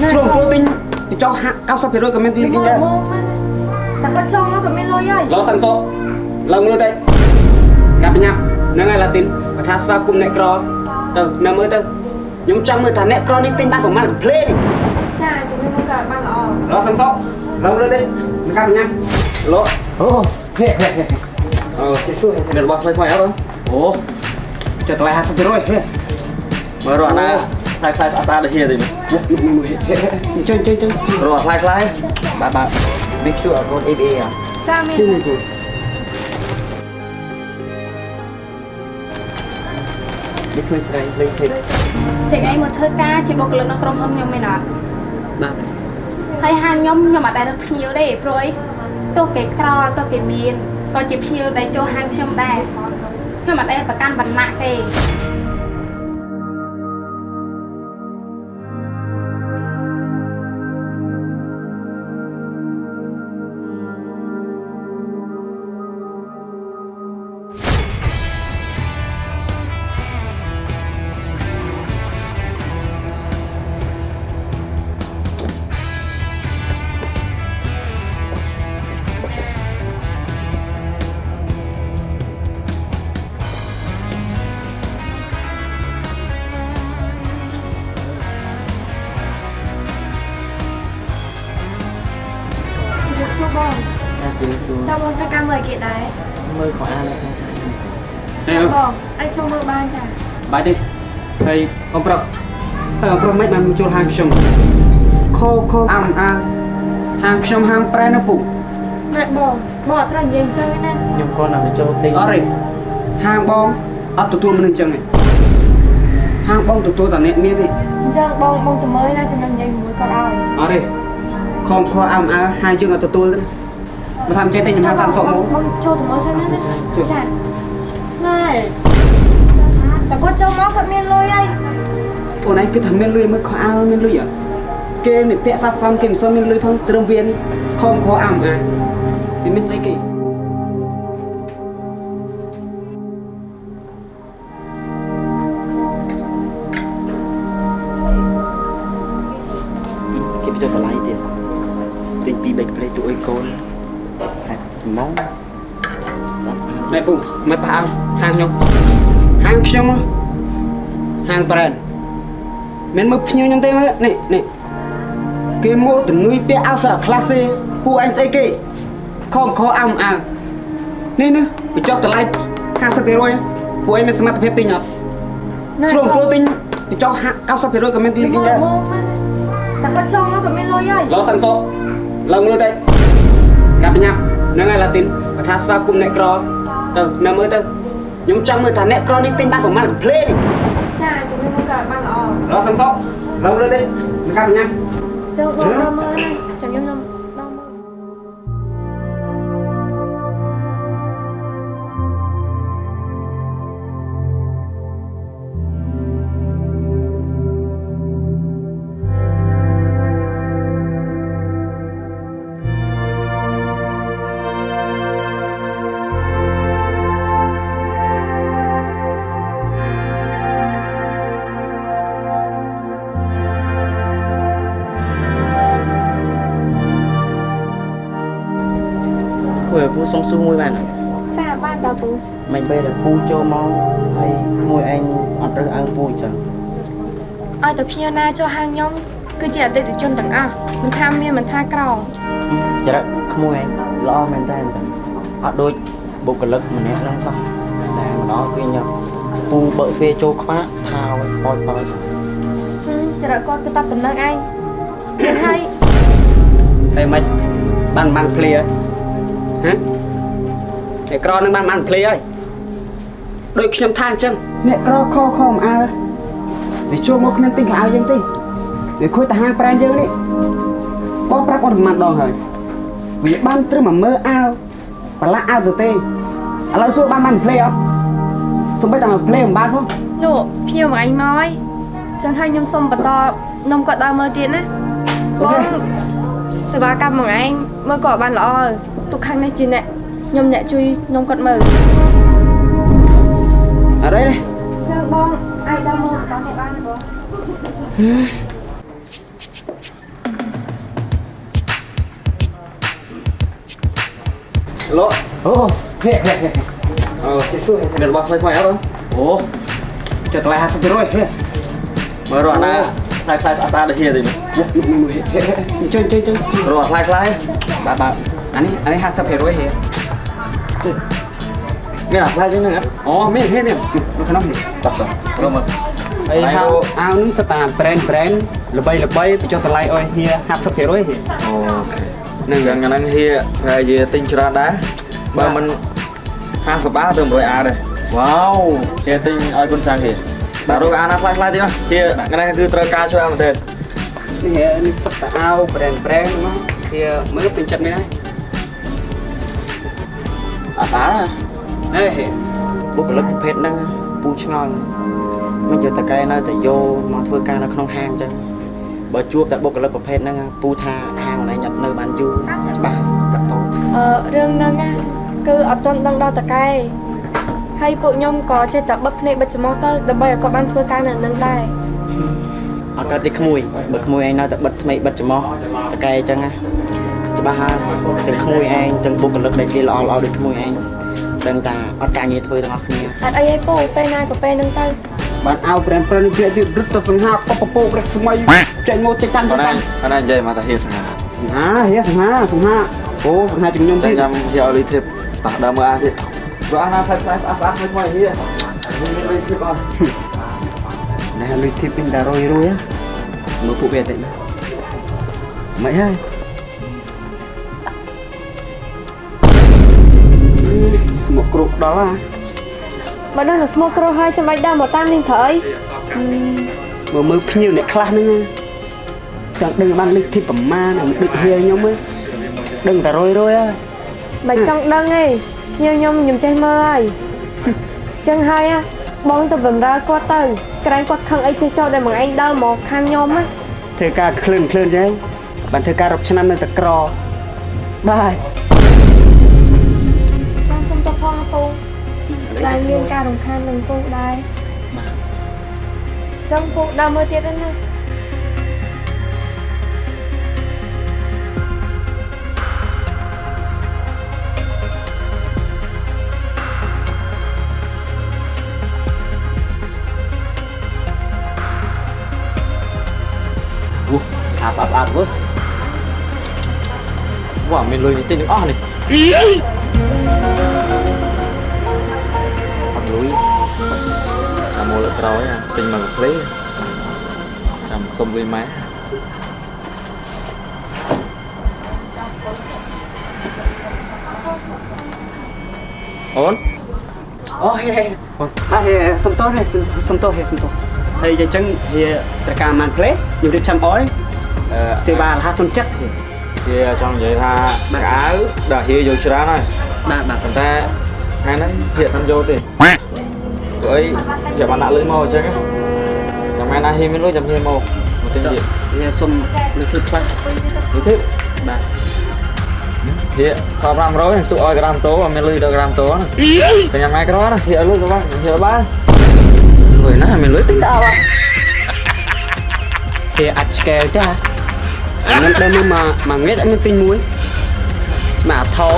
Xuống tôi tin cho cao sắp phải rồi comment link nha. Ta có trong nó comment lôi ơi. Lo sẵn số. Lòng lưu tay. Gặp nhau. Nâng ai là tin và tha sao cùng nẹ cro. Từ nâng mới từ. Nhưng trong người thả nẹ cro đi tin bạn của man play đi. Chà, chúng mình không cả bạn Lo sẵn số. Lòng lưu tay. Gặp nhau. Lo. Hẹ. Chết xui. Đợt bọt xoay xoay áo không? Cho tôi hát sắp phải rồi. Mở rõ nè. Khai ta được here rồi chơi rồi khai bà make sure con ABA à Sao mình biết hơi say lên thịt chị ấy một thơ ca chị bộc lực nó còn hơn nhau mày nói bà thấy hàng nhóm nhưng mà đại được nhiều đấy rồi tôi cái cro tôi cái miền còn chụp nhiều đây cho hàng trong đây nhưng mà đây là căn bản mạng thì tao muốn phải cam 10 kiện đấy. mơ khỏi ai Nè không? Anh cho mơ ban chả. bài đi thầy ông pro mấy mà cho hàng xong kho hàng xong hàng pre nó phụ Mẹ bỏ ra nhìn chơi nè. nhưng con nào cho tiền ở đây hàng bom ấp tụi tôi mình chân này hàng bom tụi tôi tao nẹt miếng đi Chân bông tụi mới ra cho nên nhìn mũi con ơi. ở đây không kho hàng chương ở tụi tôi mà tham chế tình hàng sản phẩm mẫu cho tụi mới xem nè. Chả. Này. Tao có cho máu cận miên lôi anh. ủa này cái thằng miên lươi mới kho miên lươi à kê này pẹ sát xong kèm xong miên lươi phong trâm viên không kho thì mình sẽ kì cái bây giờ tao lấy tiền tiền pi bạch play tụi con máu mẹ bụng mẹ bảo hàng nhông hàng xong hàng brand mình mới nhiều nhông tên này cái mô từ nuôi bé áo sợ classe pu anh say kì không khó nên nữa bị cho tao lại hàng sắp rồi pu anh mình smart phép tinh nhở xuống tôi tinh bị cho áo sắp rồi comment link nha tao có cho nó cận miên lôi ơi. lo sẵn số lòng lưu tay gặp nhau nâng ai là tin và tha sao cùng nẹ cro từ nâng mới từ nhưng trong người thả nẹ cro đi tin bạn của man play đi Chà, chúng mình không cả bạn lo sẵn số lòng lưu tay gặp nhau Chơi bông đau mơ này, chẳng nhâm đau mơ. khởi phu song su môi bạn à Chà, bạn tao tú. mình bây giờ phu cho mong hay môi anh ăn rất ăn vui chẳng Ai tập piano cho hàng nhóm cứ chỉ là để chôn tặng mình tham miên mình tha cào. chả đã môi anh lo mình ta chẳng ở đôi bộ cờ lực mình nè đang xong để mà nó quy nhập phu bợ phê cho khóa thao coi Chả đã coi cái tập tình năng anh. Chưa hay. đây mày ban clear hả để cro nó ban clear ơi đôi khi thang chân mẹ cro kho không để cho một mình tinh khảo dân tí để khôi ta hàng brand dân đi có prap con mặt đòn rồi vì ban trưa mà mơ và lá ao từ tê là số ban play không xong bây giờ mà play bằng ban không Nụ, phiêu mà anh nói. Chẳng hay nhâm xong bà to nông cọ tao mơ tiền á. Bông sự ba cam bằng anh mơ cọ bạn lọ tục khăn này chín nè nhâm nhẹ chui nông cọ mơ ở đây đây Bông, ai tao mơ có thể ban được không? lỗ ô hệ chết tôi đừng bật xoay xoay áo không ô cho tôi 20 rồi hệ mà rồi na khai khai ta được here thì chơi rồi khai khai bà anh ấy 20 rồi hệ nghe là khai chứ nữa ô mấy hệ nè nó không gì tập tập rồi mà ហើយហៅអាវនឹងស្តា brand ល្បីបញ្ចុះតម្លៃឲ្យហៀ50%ហៀ អូនឹងហ្នឹងហៀហើយជាទិញច្រើនដែរបើមិន50 អាទៅ100 អាដែរវ៉ាវគេទិញឲ្យគុនចាំងហៀបាទរកអាណាខ្លះទៀតហៀហ្នឹងគឺត្រូវការច្រើនមែនទេ នេះស្តាអាវ brand មកហៀមើលពេញចិត្តមែនហើយអាសាហេ បុគ្គលិកប្រភេទហ្នឹងពូឆ្ងល់មិនយកតកែនៅតែយកមកធ្វើការនៅក្នុងហាងអញ្ចឹងបើជួបតែបុគ្គលិកប្រភេទហ្នឹងពូថាហាងណៃញ៉ាត់នៅបានយូរច្បាស់ប្រតោរឿងហ្នឹងណាគឺអត់ទាន់ដឹងដល់តកែហើយពួកខ្ញុំក៏ចេះតែបិទភ្នែកបិទច្រមុះទៅដើម្បីឲ្យគាត់បានធ្វើការនៅនឹងដែរ អត់កើតទេក្មួយបើក្មួយឯងនៅតែបិទភ្នែកបិទច្រមុះតកែអញ្ចឹងណាច្បាស់ហើយទាំងក្មួយឯងទាំងបុគ្គលិកដែលគេល្អដូចក្មួយឯងដឹងថាអត់ការងារធ្វើទាំងអស់គ្នា អត់អីទេពូពេលណាក៏ពេលហ្នឹងទៅ បានអាវ brand នេះវារឹតទៅសង្ហាពពពករកស្មៃចេញមកចេញចាន់ អាណានិយាយមកថាហៀសង្ហា សង្ហាអូសង្ហាជំនុំ ចាំ ទៀត ចាំយកលីធីបតាដើមមើលអាទៀតព្រោះអាណាផ្លែស្អាតថ្មីហៀមានលីធីបអត់ ណែលុយធីបពេញតែ100រួយ មើលពួកវាតិចមិនហើយស្មុកគ្រុកដល់ហ่า បើដឹងតែស្មោះក្រូហើយចាំបាច់ដើរមកតាមនេះត្រូវអី មើលភ្ញៀវអ្នកខ្លះហ្នឹងចង់ដឹងបានលេខធីបប្រមាណអាដូចហៀខ្ញុំហ្នឹងដឹងតែ100ហើយ មិនចង់ដឹងទេខ្ញុំចេះមើលហើយចឹងហើយបងទៅបំរើគាត់ទៅក្រែងគាត់ខឹងអីចេះចោលតែមួយឯងដើរមកខាងខ្ញុំណា ធ្វើការឃ្លឿនចឹងបានធ្វើការ10ឆ្នាំនៅតែក្របាយ ចង់សុំទៅផងពូតែមានការរំខាននឹងពូដែរចឹងពូដើរមើលទៀតណា អាស្អាតមើលវ៉ាមានលុយនេះទិញទាំងអស់នេះអត់លុយតាមមកលើក្រោយទិញមកកាផ្លេចាំសុំលុយម៉ែអូន អូហេបាទហេសុំតោះហេសុំតោះហើយអញ្ចឹងវាត្រូវការបានផ្លេខ្ញុំរៀបចំអយសេវារហ័សទុនចិត្ត ជាចង់និយាយថាកៅអៅដល់ហៀយកច្រើនហើយ បាទ ប៉ុន្តែថ្ងៃហ្នឹងជាអត់យកទេព្រោះអីចាំបានដាក់លុយមកអញ្ចឹងចាំម៉ែណាហៀមានលុយចាំហៀមកទិញទៀត វាសុំលើកធ្វើខ្លះ លុយទៀត បាទ ហៀសល់500ទុកឲ្យក្រាមតោអត់មានលុយដល់ក្រាមតោណាតែញ៉ាំម៉ែក្រណាហៀឲ្យលុយទៅបានហៀបានលុយណាមានលុយទិញដល់បាទ វាអាចស្កែលចាខ្ញុំដើមមកងាកអត់មានទិញមួយមកថោ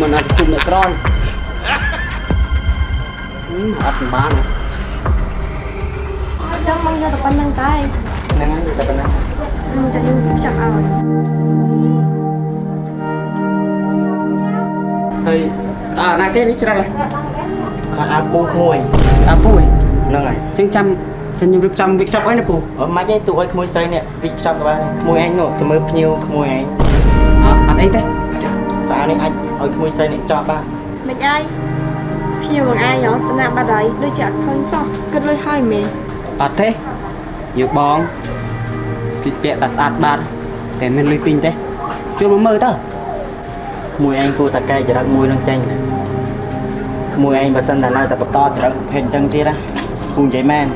មិនអាចជុំអ្នកក្រនអត់បាន ចឹងបងយកតែប៉ុណ្្នឹងតែ ហ្នឹងហើយតែប៉ុណ្ណា តែខ្ញុំចាប់ឲ្យ ហើយណាគេនេះច្រើន គាត់អាពូក្មួយ អាពូ ហ្នឹងហើយ ចឹងចាំខ្ញុំរៀបចំវាចប់អីណាពូ អត់មិនទេទូឲ្យក្មួយស្រីនេះវិចំទៅបានក្មួយឯងនោះទៅមើលភ្ញៀវក្មួយឯង អត់អីទេ បាទនេះអាចឲ្យក្មួយស្រីនេះចប់បាទ មិនអីភ្ញៀវបងឯងហ៎តំណាក់បាត់ហើយដូចជាអត់ឃើញសោះគិតលុយហើយមែន អត់ទេយើងបងស្លៀកពាក់តែស្អាតបាតតែមានលុយទិញទេជួយមកមើលទៅ ក្មួយឯងគួរតែកែចរិតមួយនឹងចេញក្មួយឯងបើសិនតែនៅតែបន្តចរិតភេទអញ្ចឹងទៀតណាគូនិយាយមែន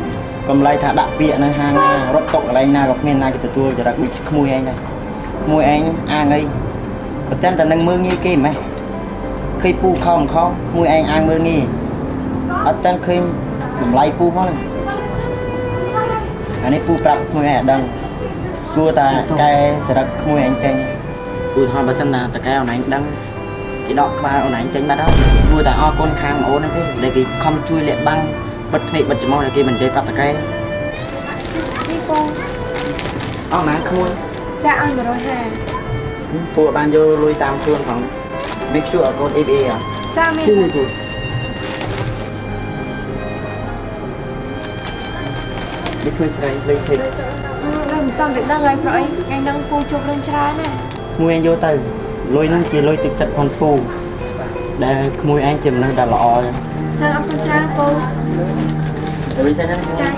កុំឡៃថាដាក់ពាក្យនៅហាងរត់ຕົកកន្លែងណាក៏គ្មានណាគេទទួលចរិតដូចក្មួយឯងដែរក្មួយឯងអាងអីបើតែនឹងមើងងាយគេម៉េះឃើញពូខំក្មួយឯងអាងមើងងាយអត់តែឃើញតម្លៃពូផងអានេះពូប្រាប់ក្មួយឯងអត់ដឹងគួរតែកែចរិតក្មួយឯងចេញ ឧទាហរណ៍បើសិនណាតកែអូនឯងដឹងគេដកក្បាលអូនឯងចេញបាត់ហើយគួរតែអរគុណខាងអូនទេដែលគេខំជួយលាក់បាំងបិទភ្នែកបិទច្រមុះដែលគេមិននិយាយប្រាប់តកែ នេះពង អស់ណាក្មួយ ចាឲ្យ150 ពួកបានយកលុយតាមខ្លួនផង make sure អត់កូន FA អត់ ចាមាន ជួយពូ នេះឃើញស្រីលេងធិច ខ្ញុំមិនសមតែដឹងហើយប្រអីថ្ងៃហ្នឹងពូជប់រឿងច្រើនណាស់ ក្មួយឯងយកទៅលុយហ្នឹងជាលុយទឹកចិត្តផងពូដែលក្មួយឯងជាមនុស្សដ៏ល្អចឹង ចាអរគុណច្រើនពូ ទៅវិញទៅណា ចា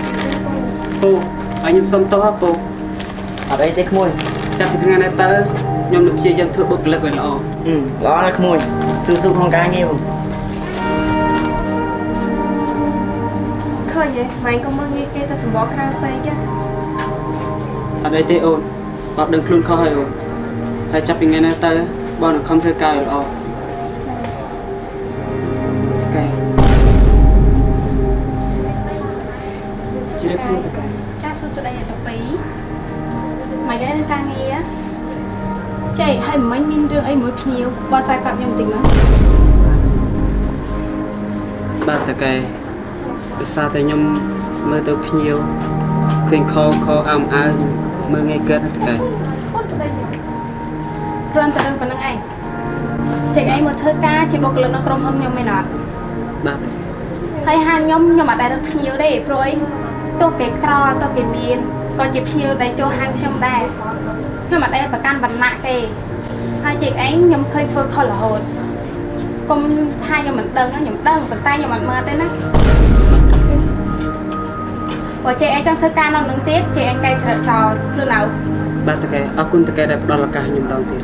ពូឲ្យខ្ញុំសុំទោសពូ អត់អីទេក្មួយ ចាប់ពីថ្ងៃនេះទៅខ្ញុំនឹងព្យាយាមធ្វើបុគ្គលិកឲ្យល្អ ល្អណាស់ក្មួយស៊ឺក្នុងការងារបង ឃើញទេម៉ែក៏មើលងាយគេទៅសម្បកក្រៅពេកណា អត់អីទេអូនបងដឹងខ្លួនខុសហើយអូនហើយចាប់ពីថ្ងៃនេះទៅបងនឹងខំធ្វើការឲ្យល្អកែជ្រាបសួរ ចាសួស្តីអាតាពីមកដែរនឹងការងារចេះឲ្យមិញមានរឿងអីមួយភ្ញៀវបោះស្រាយប្រាប់ខ្ញុំបន្តិចមក បាទតកែដោយសារតែខ្ញុំមើលទៅភ្ញៀវឃើញខអើមអើមើលងាយកើតតកែ គ្រាន់តែរឿងប៉ុណ្្នឹងឯងចេះឯងមកធ្វើការជាបុគ្គលិកនៅក្រុមហ៊ុនខ្ញុំមែនអត់ បាទ ហើយហាងខ្ញុំអត់ដែលរកភ្ញៀវទេព្រោះអីទោះគេក្រទោះគេមានក៏ជាភ្ញៀវដែលចូលហាងខ្ញុំដែរខ្ញុំអត់ដែលប្រកាន់វណ្ណៈទេហើយចេះឯងខ្ញុំឃើញធ្វើខុសរហូតកុំថាខ្ញុំមិនដឹងខ្ញុំដឹងប៉ុន្តែខ្ញុំអត់មើលទេណាបើចេះឯងចង់ធ្វើការនៅនឹងទៀតចេះឯងកែច្រឹកចោលព្រោះនៅ បាទតកែអរគុណតកែដែលផ្ដល់ឱកាសខ្ញុំម្ដងទៀត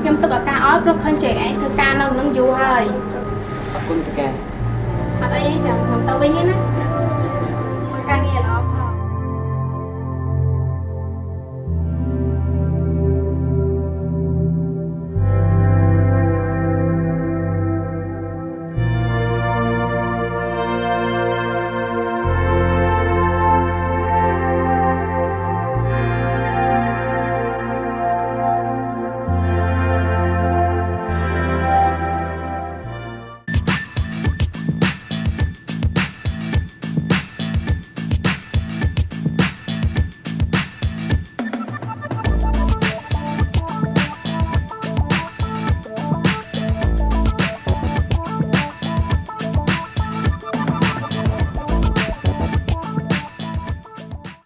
ខ្ញុំទុកឱកាសឲ្យព្រោះឃើញចេះឯងធ្វើការនៅនឹងយូរហើយ អរគុណតកែ អត់អីទេចាំខ្ញុំទៅវិញទេណា